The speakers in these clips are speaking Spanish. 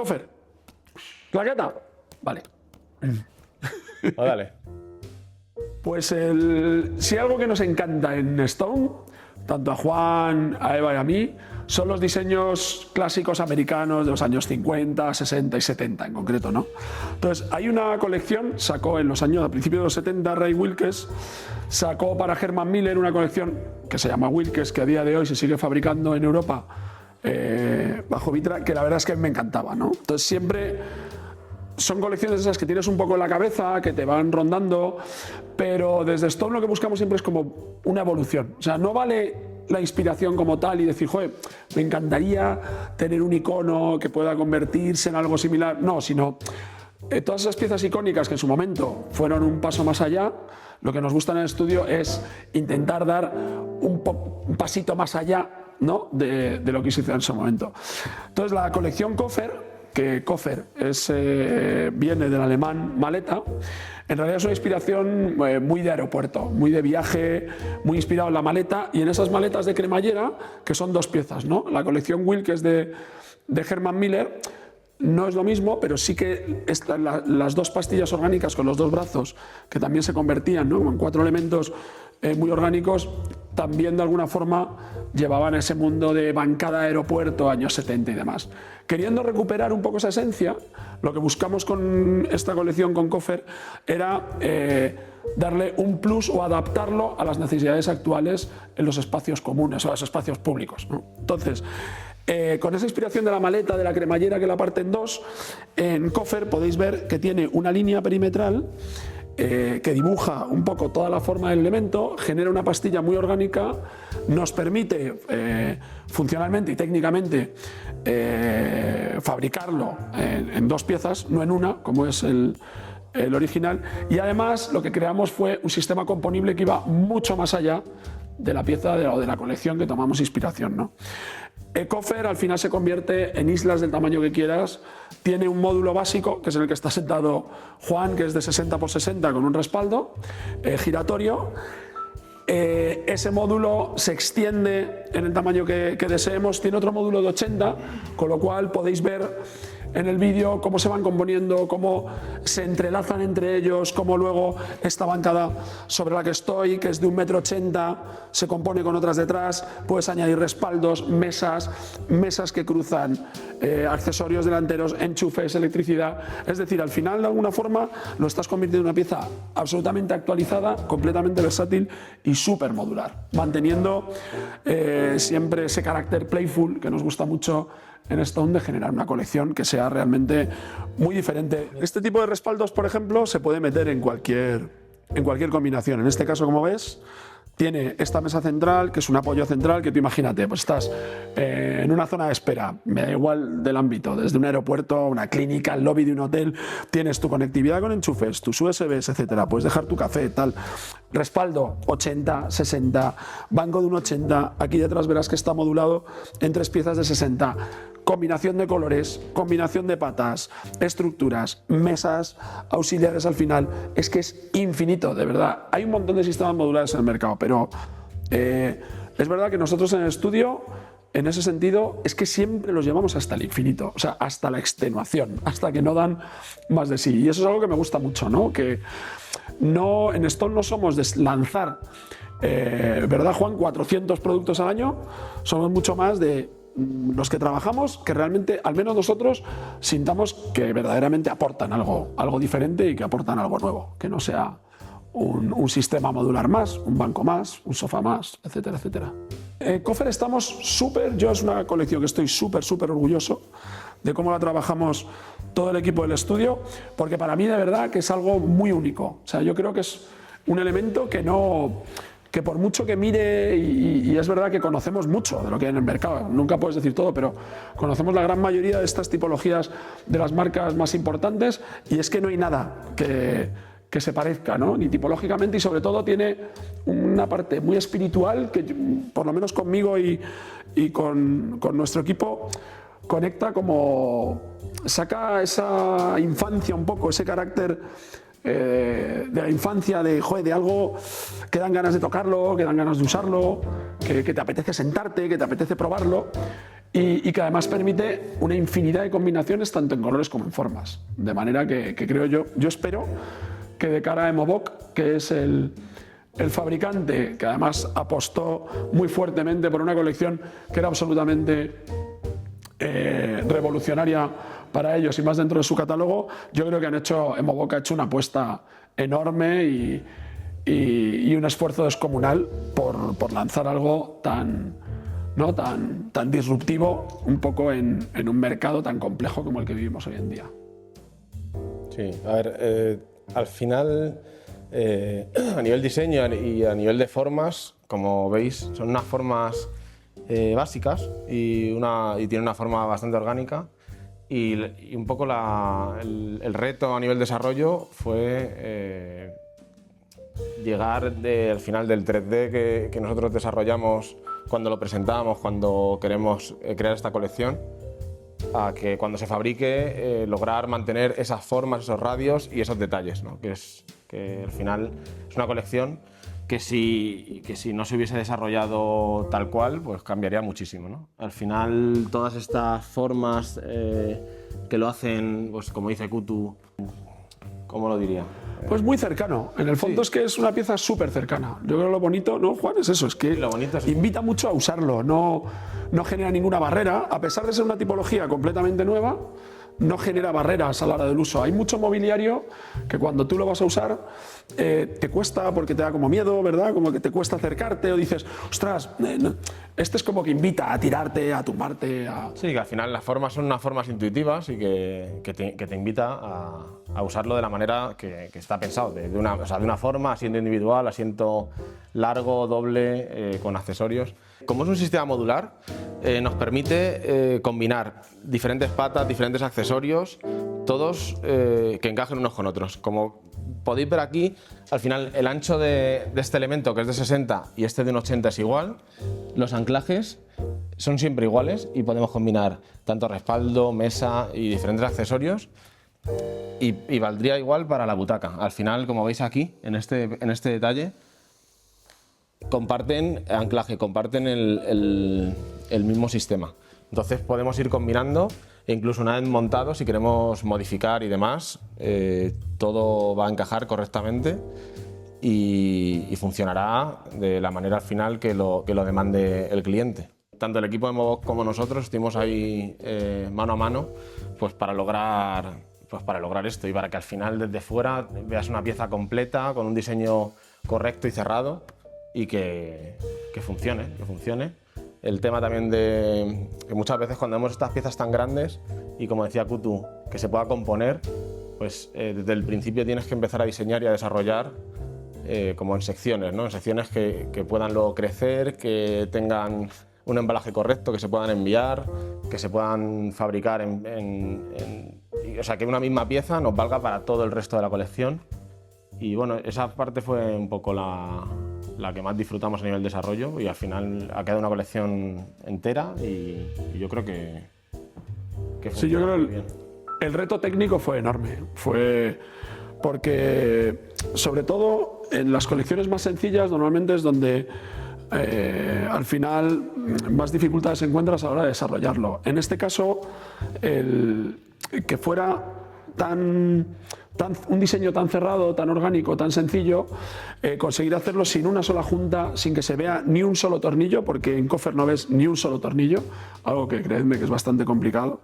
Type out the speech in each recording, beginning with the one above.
Cofer. ¿Claqueta? Vale. Dale. Pues si hay algo que nos encanta en Stone, tanto a Juan, a Eva y a mí, son los diseños clásicos americanos de los años 50, 60 y 70 en concreto, ¿no? Entonces, hay una colección, sacó en los años, a principios de los 70, Ray Wilkes, sacó para Herman Miller una colección que se llama Wilkes, que a día de hoy se sigue fabricando en Europa bajo Vitra, que la verdad es que me encantaba, ¿no? Entonces, siempre son colecciones esas que tienes un poco en la cabeza, que te van rondando, pero desde Stone lo que buscamos siempre es como una evolución. O sea, no vale la inspiración como tal y decir, joder, me encantaría tener un icono que pueda convertirse en algo similar. No, sino todas esas piezas icónicas que en su momento fueron un paso más allá, lo que nos gusta en el estudio es intentar dar un pasito más allá, ¿no?, de lo que se hizo en ese momento. Entonces, la colección Cofer, que Cofer viene del alemán maleta, en realidad es una inspiración muy de aeropuerto, muy de viaje, muy inspirado en la maleta y en esas maletas de cremallera, que son dos piezas, ¿no? La colección Wilkes de Herman Miller no es lo mismo, pero sí que las dos pastillas orgánicas con los dos brazos, que también se convertían, ¿no?, en 4 elementos muy orgánicos, también de alguna forma llevaban ese mundo de bancada aeropuerto, años 70 y demás. Queriendo recuperar un poco esa esencia, lo que buscamos con esta colección con Cofer era darle un plus o adaptarlo a las necesidades actuales en los espacios comunes o los espacios públicos, ¿no? Entonces, con esa inspiración de la maleta, de la cremallera que la parte en dos, en Cofer podéis ver que tiene una línea perimetral que dibuja un poco toda la forma del elemento, genera una pastilla muy orgánica, nos permite funcionalmente y técnicamente fabricarlo en dos piezas, no en una, como es el original, y además lo que creamos fue un sistema componible que iba mucho más allá de la pieza o de la colección que tomamos inspiración, ¿no? Cofer al final se convierte en islas del tamaño que quieras, tiene un módulo básico, que es en el que está sentado Juan, que es de 60 por 60 con un respaldo giratorio. Ese módulo se extiende en el tamaño que deseemos, tiene otro módulo de 80, con lo cual podéis ver en el vídeo cómo se van componiendo, cómo se entrelazan entre ellos, cómo luego esta bancada sobre la que estoy, que es de 1,80 m, se compone con otras detrás, puedes añadir respaldos, mesas que cruzan, accesorios delanteros, enchufes, electricidad. Es decir, al final de alguna forma lo estás convirtiendo en una pieza absolutamente actualizada, completamente versátil y súper modular, manteniendo siempre ese carácter playful que nos gusta mucho en Stone, de generar una colección que sea realmente muy diferente. Este tipo de respaldos, por ejemplo, se puede meter en cualquier combinación. En este caso, como ves, tiene esta mesa central, que es un apoyo central, que tú imagínate, pues estás en una zona de espera, me da igual del ámbito, desde un aeropuerto, una clínica, el lobby de un hotel, tienes tu conectividad con enchufes, tus USBs, etcétera, puedes dejar tu café, tal. Respaldo 80, 60, banco de un 80, aquí detrás verás que está modulado en 3 piezas de 60, combinación de colores, combinación de patas, estructuras, mesas auxiliares al final, es que es infinito, de verdad. Hay un montón de sistemas modulares en el mercado, pero es verdad que nosotros en el estudio, en ese sentido, es que siempre los llevamos hasta el infinito, o sea, hasta la extenuación, hasta que no dan más de sí. Y eso es algo que me gusta mucho, ¿no? Que no, en Stone no somos de lanzar, ¿verdad, Juan?, 400 productos al año, somos mucho más de los que trabajamos, que realmente, al menos nosotros, sintamos que verdaderamente aportan algo diferente y que aportan algo nuevo, que no sea un sistema modular más, un banco más, un sofá más, etcétera, etcétera. Cofer estamos yo es una colección que estoy súper orgulloso de cómo la trabajamos todo el equipo del estudio, porque para mí de verdad que es algo muy único. O sea, yo creo que es un elemento que por mucho que mire, y es verdad que conocemos mucho de lo que hay en el mercado, nunca puedes decir todo, pero conocemos la gran mayoría de estas tipologías de las marcas más importantes, y es que no hay nada que se parezca, ¿no?, ni tipológicamente, y sobre todo tiene una parte muy espiritual que, por lo menos conmigo y con nuestro equipo, conecta, como saca esa infancia un poco, ese carácter de la infancia, de algo que dan ganas de tocarlo, que dan ganas de usarlo, que te apetece sentarte, que te apetece probarlo. y que además permite una infinidad de combinaciones tanto en colores como en formas. De manera que creo yo espero que de cara a Emobok, que es el fabricante que además apostó muy fuertemente por una colección que era absolutamente revolucionaria para ellos y más dentro de su catálogo, yo creo que Emobok ha hecho una apuesta enorme y un esfuerzo descomunal por lanzar algo tan disruptivo un poco en un mercado tan complejo como el que vivimos hoy en día. Sí, a ver, al final, a nivel diseño y a nivel de formas, como veis, son unas formas básicas y tiene una forma bastante orgánica. Y un poco el reto a nivel desarrollo fue llegar al final del 3D que nosotros desarrollamos cuando lo presentamos, cuando queremos crear esta colección, a que cuando se fabrique lograr mantener esas formas, esos radios y esos detalles, ¿no? Que al final es una colección que si no se hubiese desarrollado tal cual, pues cambiaría muchísimo, ¿no? Al final todas estas formas que lo hacen, pues como dice Kutu, ¿cómo lo diría? Pues muy cercano. En el fondo sí. Es que es una pieza súper cercana. Yo creo que lo bonito, ¿no, Juan? Es eso, es que lo bonito es invita mucho a usarlo, no genera ninguna barrera. A pesar de ser una tipología completamente nueva, no genera barreras a la hora del uso. Hay mucho mobiliario que cuando tú lo vas a usar te cuesta porque te da como miedo, ¿verdad? Como que te cuesta acercarte o dices, ostras, este es como que invita a tirarte, a tumbarte. Sí, que al final las formas son unas formas intuitivas y que te invita a usarlo de la manera que está pensado, de una forma, asiento individual, asiento largo, doble, con accesorios. Como es un sistema modular, nos permite combinar diferentes patas, diferentes accesorios, todos que encajen unos con otros. Como podéis ver aquí, al final el ancho de este elemento, que es de 60 y este de un 80 es igual, los anclajes son siempre iguales y podemos combinar tanto respaldo, mesa y diferentes accesorios y valdría igual para la butaca. Al final, como veis aquí, en este detalle, comparten anclaje, comparten el mismo sistema. Entonces podemos ir combinando e incluso una vez montado, si queremos modificar y demás, todo va a encajar correctamente y funcionará de la manera al final que lo demande el cliente. Tanto el equipo de Emobok como nosotros estuvimos ahí mano a mano pues para lograr esto y para que al final desde fuera veas una pieza completa con un diseño correcto y cerrado y que funcione. El tema también de que muchas veces cuando vemos estas piezas tan grandes y como decía Kutu, que se pueda componer, pues desde el principio tienes que empezar a diseñar y a desarrollar como en secciones, ¿no? En secciones que puedan luego crecer, que tengan un embalaje correcto, que se puedan enviar, que se puedan fabricar o sea, que una misma pieza nos valga para todo el resto de la colección. Y bueno, esa parte fue un poco la que más disfrutamos a nivel desarrollo y al final ha quedado una colección entera y yo creo que sí, yo creo el reto técnico fue enorme. Fue porque, sobre todo, en las colecciones más sencillas normalmente es donde al final más dificultades encuentras a la hora de desarrollarlo. En este caso, que fuera un diseño tan cerrado, tan orgánico, tan sencillo, conseguir hacerlo sin una sola junta, sin que se vea ni un solo tornillo, porque en Cofer no ves ni un solo tornillo, algo que creedme que es bastante complicado.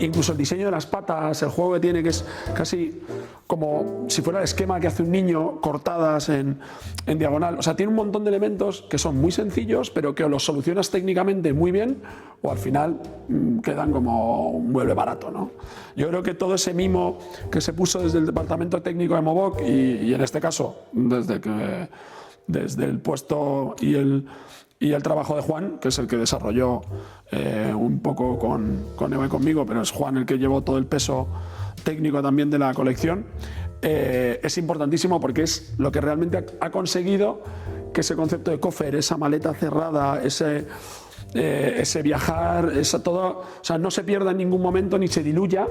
Incluso el diseño de las patas, el juego que tiene, que es casi como si fuera el esquema que hace un niño, cortadas en diagonal. O sea, tiene un montón de elementos que son muy sencillos, pero que o los solucionas técnicamente muy bien o al final quedan como un mueble barato, ¿no? Yo creo que todo ese mimo que se puso desde el departamento técnico de Emobok y en este caso desde el puesto y el trabajo de Juan, que es el que desarrolló un poco con Eva y conmigo, pero es Juan el que llevó todo el peso técnico también de la colección, es importantísimo porque es lo que realmente ha conseguido que ese concepto de Cofer, esa maleta cerrada, ese viajar, todo, o sea, no se pierda en ningún momento ni se diluya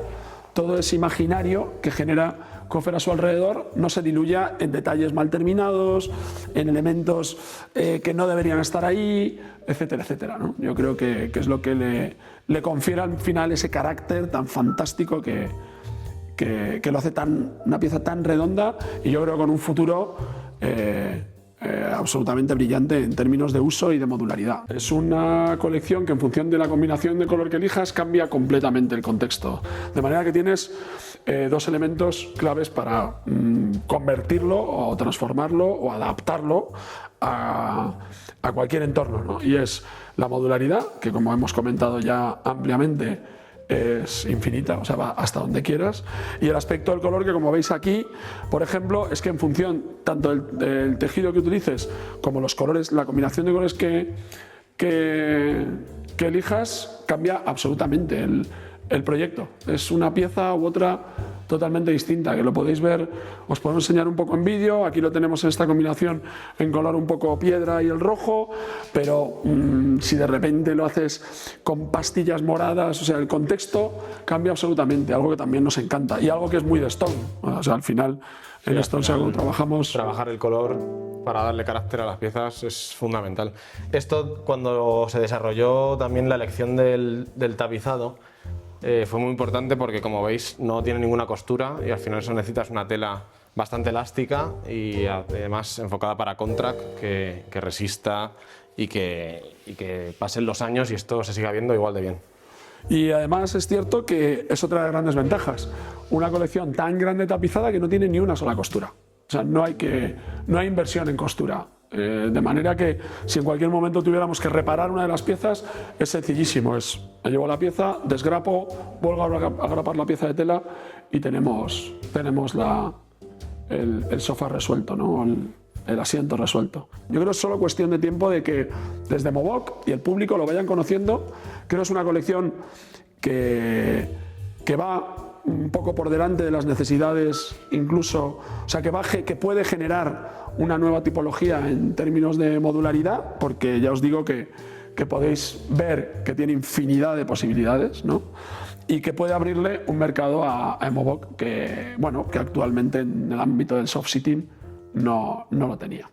todo ese imaginario que genera Coffer a su alrededor no se diluya en detalles mal terminados, en elementos que no deberían estar ahí, etcétera, etcétera, ¿no? Yo creo que es lo que le confiere al final ese carácter tan fantástico que lo hace una pieza tan redonda, y yo creo con un futuro absolutamente brillante en términos de uso y de modularidad. Es una colección que en función de la combinación de color que elijas cambia completamente el contexto, de manera que tienes dos elementos claves para convertirlo o transformarlo o adaptarlo a cualquier entorno, ¿no? Y es la modularidad, que como hemos comentado ya ampliamente es infinita, o sea, va hasta donde quieras, y el aspecto del color, que como veis aquí, por ejemplo, es que en función tanto del tejido que utilices como los colores, la combinación de colores que elijas cambia absolutamente el proyecto. Es una pieza u otra totalmente distinta, que lo podéis ver, os podemos enseñar un poco en vídeo. Aquí lo tenemos en esta combinación en color un poco piedra y el rojo, pero si de repente lo haces con pastillas moradas, o sea, el contexto cambia absolutamente, algo que también nos encanta y algo que es muy de Stone. O sea, al final en Stone trabajamos... Trabajar el color para darle carácter a las piezas es fundamental. Esto, cuando se desarrolló también la elección del tapizado, fue muy importante porque, como veis, no tiene ninguna costura y al final eso necesitas una tela bastante elástica y además enfocada para contract, que resista y que pasen los años y esto se siga viendo igual de bien. Y además es cierto que es otra de las grandes ventajas, una colección tan grande tapizada que no tiene ni una sola costura. O sea, no hay inversión en costura. De manera que si en cualquier momento tuviéramos que reparar una de las piezas, es sencillísimo. Me llevo la pieza, desgrapo, vuelvo a grapar la pieza de tela y tenemos el sofá resuelto, ¿no? El asiento resuelto. Yo creo que es solo cuestión de tiempo de que desde Movok y el público lo vayan conociendo. Creo que es una colección que va un poco por delante de las necesidades, incluso, o sea, que puede generar una nueva tipología en términos de modularidad, porque ya os digo que podéis ver que tiene infinidad de posibilidades, ¿no? Y que puede abrirle un mercado a Movok que actualmente en el ámbito del soft sitting no lo tenía.